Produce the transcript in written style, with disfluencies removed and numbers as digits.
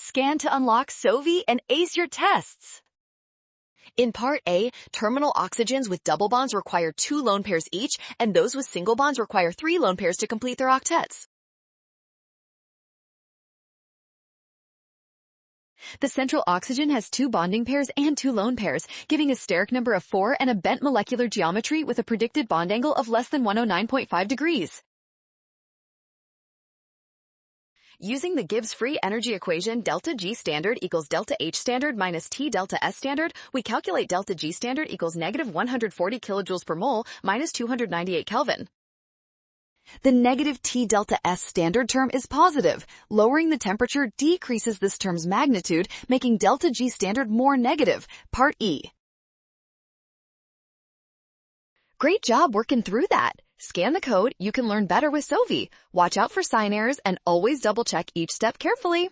Scan to unlock Sovi and ace your tests. In Part A, terminal oxygens with double bonds require 2 lone pairs each, and those with single bonds require 3 lone pairs to complete their octets. The central oxygen has 2 bonding pairs and 2 lone pairs, giving a steric number of 4 and a bent molecular geometry with a predicted bond angle of less than 109.5 degrees. Using the Gibbs free energy equation delta G standard equals delta H standard minus T delta S standard, we calculate delta G standard equals negative 140 kilojoules per mole minus 298 Kelvin. The negative T delta S standard term is positive. Lowering the temperature decreases this term's magnitude, making delta G standard more negative. Part E. Great job working through that. Scan the code, you can learn better with Sovi. Watch out for sign errors and always double check each step carefully.